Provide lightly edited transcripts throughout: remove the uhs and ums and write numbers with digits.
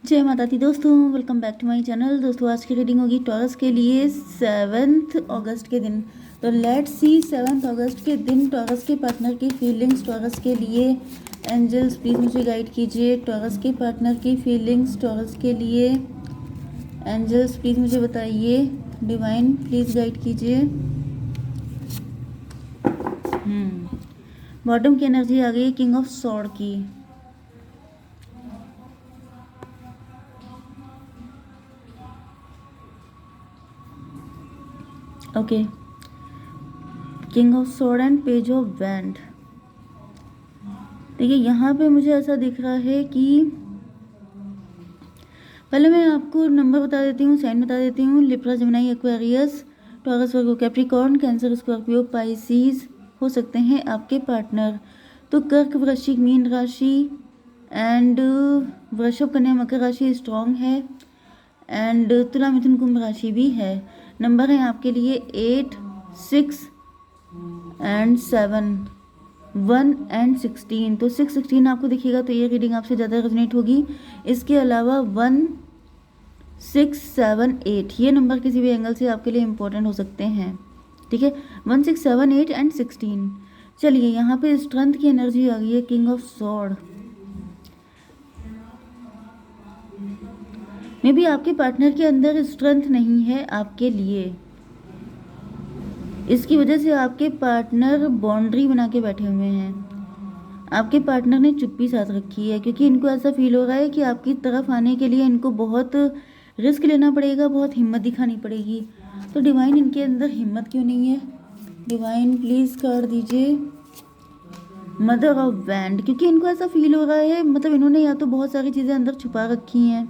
जय माता दी दोस्तों, welcome back to my channel. दोस्तों आज की रीडिंग होगी टॉरस के लिए 7 अगस्त के दिन। तो लेट्स सी 7 अगस्त के दिन टॉरस के पार्टनर की फीलिंग्स टॉरस के लिए। एंजल्स प्लीज़ मुझे गाइड कीजिए टॉरस के पार्टनर की फीलिंग्स टॉरस के लिए। एंजल्स प्लीज़ मुझे बताइए, डिवाइन प्लीज़ गाइड कीजिए। बॉटम की एनर्जी आ गई किंग ऑफ सॉर्ड की। Okay, king of sword and page of wand. देखिए यहाँ पे मुझे ऐसा दिख रहा है कि पहले मैं आपको नंबर बता देती हूँ, साइन बता देती हूँ। लिब्रा, जेमिनी, एक्वेरियस, टॉरस, वर्गो, कैप्रिकॉर्न, कैंसर, स्कॉर्पियो, पाइसिस हो सकते हैं आपके पार्टनर। तो कर्क, वृश्चिक, मीन राशि एंड वृषभ, कन्या, मकर राशि स्ट्रॉन्ग है एंड तुला, मिथुन, कुंभ राशि भी है। नंबर है आपके लिए 8, 6 एंड 7, 1 एंड 16। तो 6, 16 आपको दिखेगा तो ये रीडिंग आपसे ज़्यादा रेजोनेट होगी। इसके अलावा 1, 6, 7, 8 ये नंबर किसी भी एंगल से आपके लिए इम्पोर्टेंट हो सकते हैं। ठीक है, 1, 6, 7, 8 एंड 16। चलिए यहाँ पे स्ट्रेंथ की एनर्जी आ गई है king of sword. May be आपके पार्टनर के अंदर स्ट्रेंथ नहीं है आपके लिए, इसकी वजह से आपके पार्टनर बाउंड्री बना के बैठे हुए हैं। आपके पार्टनर ने चुप्पी साध रखी है क्योंकि इनको ऐसा फील हो रहा है कि आपकी तरफ आने के लिए इनको बहुत रिस्क लेना पड़ेगा, बहुत हिम्मत दिखानी पड़ेगी। तो डिवाइन, इनके अंदर हिम्मत क्यों नहीं है? डिवाइन प्लीज़ कर दीजिए मदर ऑफ वैंड, क्योंकि इनको ऐसा फील हो रहा है मतलब इन्होंने या तो बहुत सारी चीज़ें अंदर छुपा रखी हैं,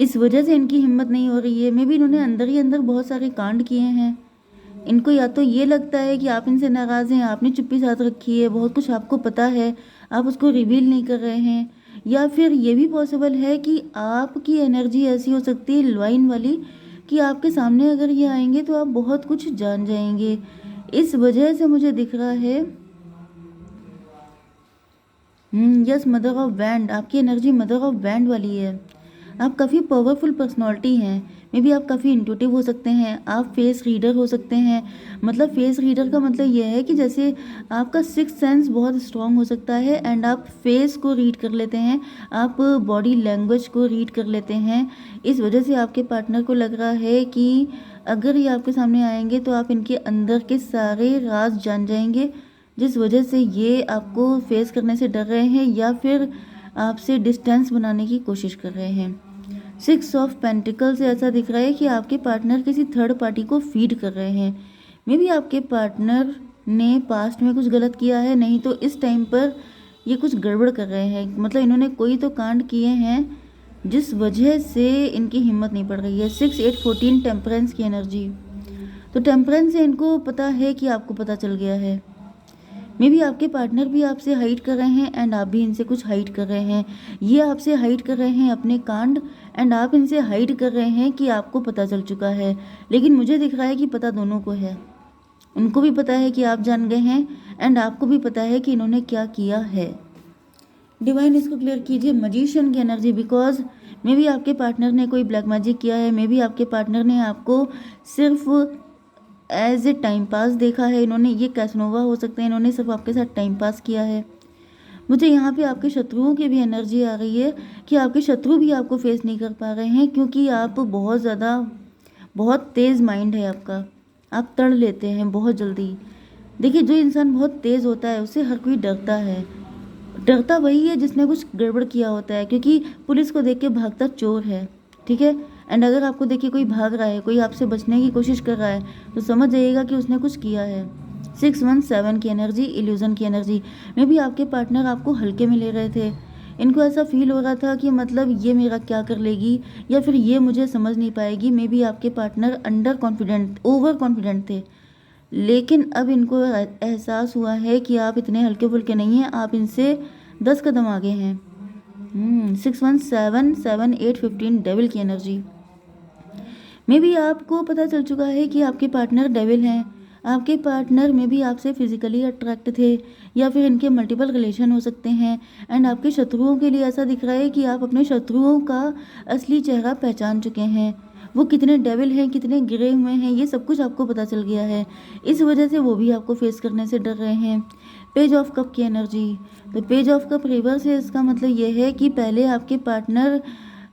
इस वजह से इनकी हिम्मत नहीं हो रही है। मे बी इन्होंने अंदर ही अंदर बहुत सारे कांड किए हैं। इनको या तो ये लगता है कि आप इनसे नाराज़ हैं, आपने चुप्पी साध रखी है, बहुत कुछ आपको पता है, आप उसको रिवील नहीं कर रहे हैं। या फिर ये भी पॉसिबल है कि आपकी एनर्जी ऐसी हो सकती है लॉइन वाली कि आपके सामने अगर ये आएंगे तो आप बहुत कुछ जान जाएंगे। इस वजह से मुझे दिख रहा है यस, मदर ऑफ वैंड। आपकी एनर्जी मदर ऑफ वैंड वाली है। आप काफ़ी पावरफुल पर्सनालिटी हैं। मे बी आप काफ़ी इंट्यूटिव हो सकते हैं, आप फेस रीडर हो सकते हैं। मतलब फेस रीडर का मतलब यह है कि जैसे आपका सिक्स सेंस बहुत स्ट्रांग हो सकता है एंड आप फेस को रीड कर लेते हैं, आप बॉडी लैंग्वेज को रीड कर लेते हैं। इस वजह से आपके पार्टनर को लग रहा है कि अगर ये आपके सामने आएंगे तो आप इनके अंदर के सारे राज जान जाएंगे, जिस वजह से ये आपको फेस करने से डर रहे हैं या फिर आपसे डिस्टेंस बनाने की कोशिश कर रहे हैं। 6 ऑफ पेंटिकल से ऐसा दिख रहा है कि आपके पार्टनर किसी थर्ड पार्टी को फीड कर रहे हैं। मे बी आपके पार्टनर ने पास्ट में कुछ गलत किया है, नहीं तो इस टाइम पर ये कुछ गड़बड़ कर रहे हैं। मतलब इन्होंने कोई तो कांड किए हैं जिस वजह से इनकी हिम्मत नहीं पड़ रही है। 6, 8, 14 टेम्परेंस की एनर्जी। तो टेम्परेंस से इनको पता है कि आपको पता चल गया है। मे बी आपके पार्टनर भी आपसे हाइड कर रहे हैं एंड आप भी इनसे कुछ हाइड कर रहे हैं। ये आपसे हाइड कर रहे हैं अपने कांड एंड आप इनसे हाइड कर रहे हैं कि आपको पता चल चुका है। लेकिन मुझे दिख रहा है कि पता दोनों को है। उनको भी पता है कि आप जान गए हैं एंड आपको भी पता है कि इन्होंने क्या किया है। डिवाइन इसको क्लियर कीजिए मजिशियन की एनर्जी, बिकॉज मे बी आपके पार्टनर ने कोई ब्लैक मैजिक किया है। मे बी आपके पार्टनर ने आपको सिर्फ एज ए टाइम पास देखा है। इन्होंने, ये कैसनोवा हो सकते हैं, इन्होंने सिर्फ आपके साथ टाइम पास किया है। मुझे यहाँ पे आपके शत्रुओं की भी एनर्जी आ रही है कि आपके शत्रु भी आपको फेस नहीं कर पा रहे हैं क्योंकि आप बहुत तेज़ माइंड है आपका, आप तड़ लेते हैं बहुत जल्दी। देखिए, जो इंसान बहुत तेज़ होता है उससे हर कोई डरता है। डरता वही है जिसने कुछ गड़बड़ किया होता है, क्योंकि पुलिस को देख के भागता चोर है। ठीक है, एंड अगर आपको देखिए कोई भाग रहा है, कोई आपसे बचने की कोशिश कर रहा है, तो समझ जाइएगा कि उसने कुछ किया है। 6, 1, 7 की एनर्जी, इल्यूजन की एनर्जी। मे बी आपके पार्टनर आपको हल्के में ले रहे थे। इनको ऐसा फील हो रहा था कि मतलब ये मेरा क्या कर लेगी या फिर ये मुझे समझ नहीं पाएगी। मे बी आपके partner under confident, over confident थे, लेकिन अब इनको एहसास हुआ है कि आप इतने हल्के फुल्के नहीं हैं, आप इनसे 10 कदम आगे हैं। 6, 1, 7, 7, 8, 15 डेविल की एनर्जी। मे बी आपको पता चल चुका है कि आपके पार्टनर डेविल हैं। आपके पार्टनर में भी आपसे फिजिकली अट्रैक्ट थे या फिर इनके मल्टीपल रिलेशन हो सकते हैं। एंड आपके शत्रुओं के लिए ऐसा दिख रहा है कि आप अपने शत्रुओं का असली चेहरा पहचान चुके हैं। वो कितने डेविल हैं, कितने गिरे हुए हैं, ये सब कुछ आपको पता चल गया है। इस वजह से वो भी आपको फेस करने से डर रहे हैं। पेज ऑफ कप की एनर्जी, तो पेज ऑफ कप रिवर्स है। इसका मतलब ये है कि पहले आपके पार्टनर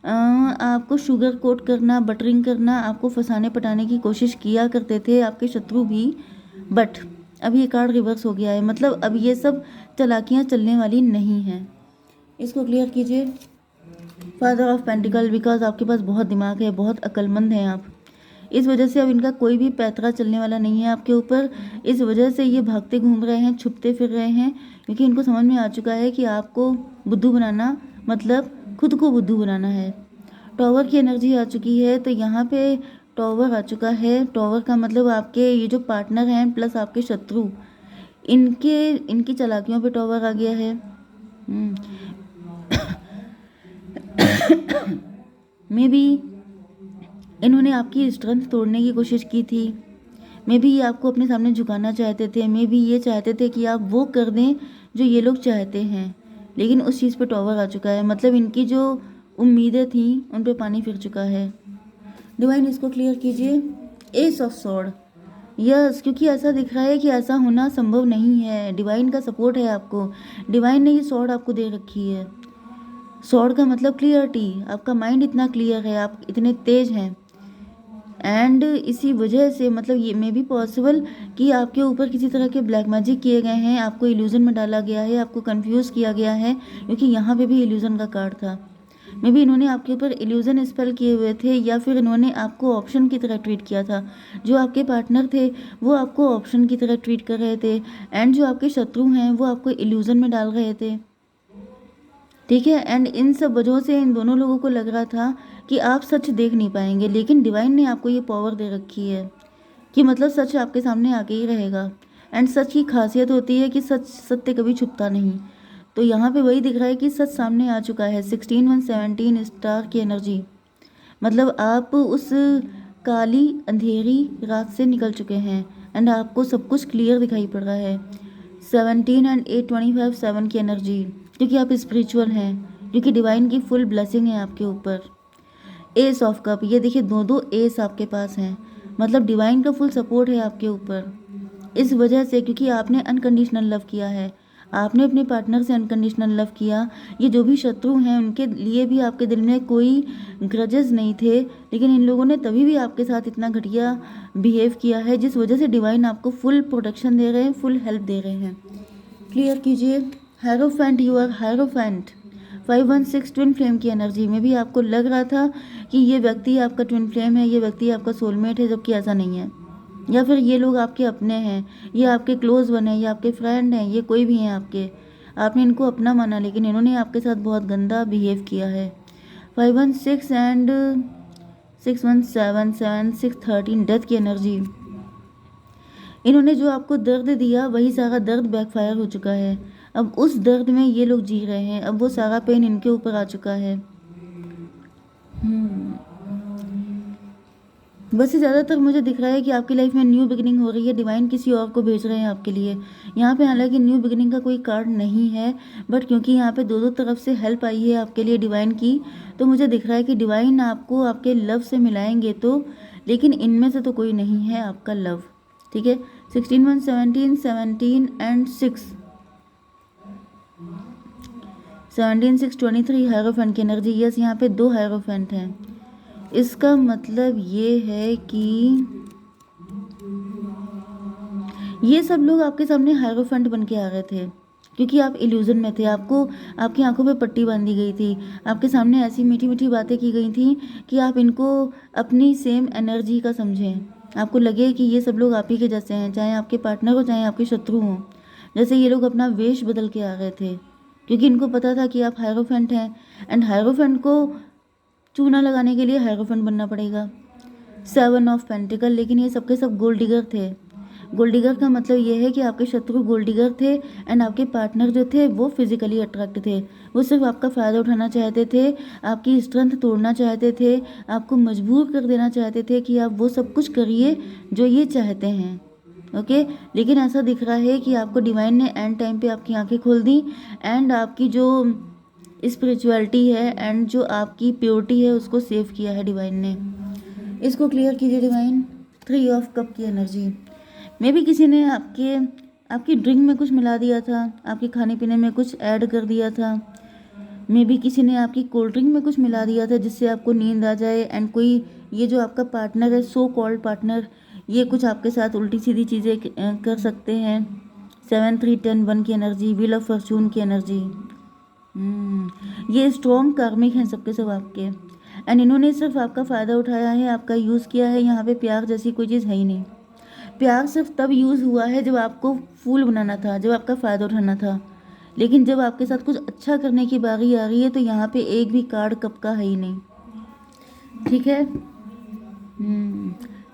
आपको शुगर कोट करना, बटरिंग करना, आपको फंसाने पटाने की कोशिश किया करते थे, आपके शत्रु भी। बट अब ये कार्ड रिवर्स हो गया है, मतलब अब ये सब चालाकियाँ चलने वाली नहीं हैं। इसको क्लियर कीजिए। फादर ऑफ पेंटिकल, बिकॉज आपके पास बहुत दिमाग है, बहुत अक्लमंद हैं आप। इस वजह से अब इनका कोई भी पैतरा चलने वाला नहीं है आपके ऊपर। इस वजह से ये भागते घूम रहे हैं, छुपते फिर रहे हैं, क्योंकि इनको समझ में आ चुका है कि आपको बुद्धू बनाना मतलब खुद को बुद्धू बनाना है। टॉवर की एनर्जी आ चुकी है, तो यहाँ पे टॉवर आ चुका है। टॉवर का मतलब आपके ये जो पार्टनर हैं प्लस आपके शत्रु, इनकी चालाकियों पे टॉवर आ गया है। मे बी इन्होंने आपकी स्ट्रेंथ तोड़ने की कोशिश की थी। मे बी ये आपको अपने सामने झुकाना चाहते थे। मे बी ये चाहते थे कि आप वो कर दें जो ये लोग चाहते हैं, लेकिन उस चीज़ पे टॉवर आ चुका है। मतलब इनकी जो उम्मीदें थी उन पे पानी फिर चुका है। डिवाइन इसको क्लियर कीजिए। एस ऑफ सॉर्ड, यस, क्योंकि ऐसा दिख रहा है कि ऐसा होना संभव नहीं है। डिवाइन का सपोर्ट है आपको। डिवाइन ने ये सॉर्ड आपको दे रखी है। सॉर्ड का मतलब क्लियरिटी, आपका माइंड इतना क्लियर है, आप इतने तेज हैं। एंड इसी वजह से मतलब ये मे भी पॉसिबल कि आपके ऊपर किसी तरह के ब्लैक मैजिक किए गए हैं, आपको इल्यूजन में डाला गया है, आपको कंफ्यूज किया गया है, क्योंकि यहाँ पे भी इल्यूजन का कार्ड था। मे बी इन्होंने आपके ऊपर इल्यूजन स्पेल किए हुए थे, या फिर इन्होंने आपको ऑप्शन की तरह ट्रीट किया था। जो आपके पार्टनर थे वो आपको ऑप्शन की तरह ट्रीट कर रहे थे, एंड जो आपके शत्रु हैं वो आपको इल्यूजन में डाल रहे थे। ठीक है, एंड इन सब वजहों से इन दोनों लोगों को लग रहा था कि आप सच देख नहीं पाएंगे, लेकिन डिवाइन ने आपको ये पावर दे रखी है कि मतलब सच आपके सामने आके ही रहेगा। एंड सच की खासियत होती है कि सच सत्य कभी छुपता नहीं। तो यहाँ पे वही दिख रहा है कि सच सामने आ चुका है। 16/117 स्टार की एनर्जी, मतलब आप उस काली अंधेरी रात से निकल चुके हैं, एंड आपको सब कुछ क्लियर दिखाई पड़ रहा है। 17 एंड 8/25 7 की एनर्जी, क्योंकि आप स्पिरिचुअल हैं, क्योंकि डिवाइन की फुल ब्लेसिंग है आपके ऊपर। एस ऑफ कप, ये देखिए दो दो एस आपके पास हैं, मतलब डिवाइन का फुल सपोर्ट है आपके ऊपर। इस वजह से क्योंकि आपने अनकंडीशनल लव किया है, आपने अपने पार्टनर से अनकंडीशनल लव किया। ये जो भी शत्रु हैं उनके लिए भी आपके दिल में कोई ग्रजेस नहीं थे, लेकिन इन लोगों ने तभी भी आपके साथ इतना घटिया बिहेव किया है, जिस वजह से डिवाइन आपको फुल प्रोटेक्शन दे रहे हैं, फुल हेल्प दे रहे हैं। क्लियर कीजिए। Hierophant, you are hierophant. 516 twin flame की एनर्जी में भी आपको लग रहा था कि ये व्यक्ति आपका ट्विन फ्लेम है, ये व्यक्ति आपका सोलमेट है, जबकि ऐसा नहीं है। या फिर ये लोग आपके अपने हैं, ये आपके क्लोज वन है, ये आपके फ्रेंड हैं, ये कोई भी हैं आपके। आपने इनको अपना माना, लेकिन इन्होंने आपके साथ बहुत गंदा बिहेव किया है। 516 एंड 6177 613 डेथ की एनर्जी, इन्होंने जो आपको दर्द दिया वही सारा दर्द बैकफायर हो चुका है। अब उस दर्द में ये लोग जी रहे हैं, अब वो सारा पेन इनके ऊपर आ चुका है। बस ज़्यादातर मुझे दिख रहा है कि आपकी लाइफ में न्यू बिगिनिंग हो रही है, डिवाइन किसी और को भेज रहे हैं आपके लिए। यहाँ पे हालांकि न्यू बिगिनिंग का कोई कार्ड नहीं है, बट क्योंकि यहाँ पे दो दो तरफ से हेल्प आई है आपके लिए डिवाइन की, तो मुझे दिख रहा है कि डिवाइन आपको आपके लव से मिलाएंगे तो, लेकिन इनमें से तो कोई नहीं है आपका लव। ठीक है, 16/117 17 एंड 6 17 6 23 हायरोफेंट की एनर्जी। यस, यहाँ पे दो हायरोफेंट हैं। इसका मतलब ये है कि ये सब लोग आपके सामने हायरोफेंट बन के आ रहे थे, क्योंकि आप इल्यूजन में थे। आपको आपकी आंखों पे पट्टी बांधी गई थी, आपके सामने ऐसी मीठी मीठी बातें की गई थी कि आप इनको अपनी सेम एनर्जी का समझें। आपको लगे कि ये सब लोग आप ही के जैसे हैं, चाहे आपके पार्टनर हो चाहे आपके शत्रु हों। जैसे ये लोग अपना वेश बदल के आ गए थे, क्योंकि इनको पता था कि आप हायरोफेंट हैं, एंड हायरोफेंट को चूना लगाने के लिए हायरोफेंट बनना पड़ेगा। 7 ऑफ पेंटिकल, लेकिन ये सबके सब गोल्ड डिगर थे। गोल्ड डिगर का मतलब ये है कि आपके शत्रु गोल्ड डिगर थे, एंड आपके पार्टनर जो थे वो फिजिकली अट्रैक्ट थे। वो सिर्फ आपका फ़ायदा उठाना चाहते थे, आपकी स्ट्रेंथ तोड़ना चाहते थे, आपको मजबूर कर देना चाहते थे कि आप वो सब कुछ करिए जो ये चाहते हैं। ओके, लेकिन ऐसा दिख रहा है कि आपको डिवाइन ने एंड टाइम पे आपकी आंखें खोल दी एंड आपकी जो स्पिरिचुअलिटी है एंड जो आपकी प्योरिटी है उसको सेव किया है डिवाइन ने। इसको क्लियर कीजिए डिवाइन। 3 ऑफ कप की एनर्जी। मे भी किसी ने आपकी ड्रिंक में कुछ मिला दिया था, आपके खाने पीने में कुछ ऐड कर दिया था। मे भी किसी ने आपकी कोल्ड ड्रिंक में कुछ मिला दिया था जिससे आपको नींद आ जाए एंड कोई ये जो आपका पार्टनर है, सो कॉल्ड पार्टनर, ये कुछ आपके साथ उल्टी सीधी चीज़ें कर सकते हैं। 7 3 10 1 की एनर्जी, व्हील ऑफ फॉर्चून की एनर्जी। ये स्ट्रॉन्ग कार्मिक हैं सबके सब आपके एंड इन्होंने सिर्फ आपका फ़ायदा उठाया है, आपका यूज़ किया है। यहाँ पे प्यार जैसी कोई चीज़ है ही नहीं। प्यार सिर्फ तब यूज़ हुआ है जब आपको फूल बनाना था, जब आपका फ़ायदा उठाना था। लेकिन जब आपके साथ कुछ अच्छा करने की बारी आ रही है तो यहाँ पे एक भी कार्ड कप का है ही नहीं। ठीक है।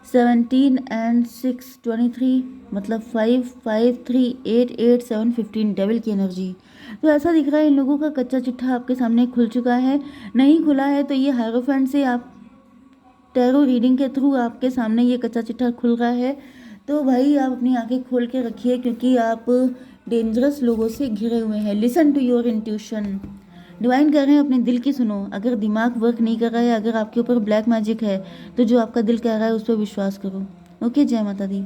17 एंड 6 23, मतलब 5 5 3 8 8 7 15, डेविल की एनर्जी। तो ऐसा दिख रहा है इन लोगों का कच्चा चिट्ठा आपके सामने खुल चुका है। नहीं खुला है तो ये हायरोफेंट से आप टैरो रीडिंग के थ्रू आपके सामने ये कच्चा चिट्ठा खुल रहा है। तो भाई आप अपनी आंखें खोल के रखिए क्योंकि आप डेंजरस लोगों से घिरे हुए हैं। Listen to your intuition. Divine कह रहे हैं अपने दिल की सुनो। अगर दिमाग वर्क नहीं कर रहा है, अगर आपके ऊपर ब्लैक मैजिक है, तो जो आपका दिल कह रहा है उस पर विश्वास करो। ओके, जय माता दी।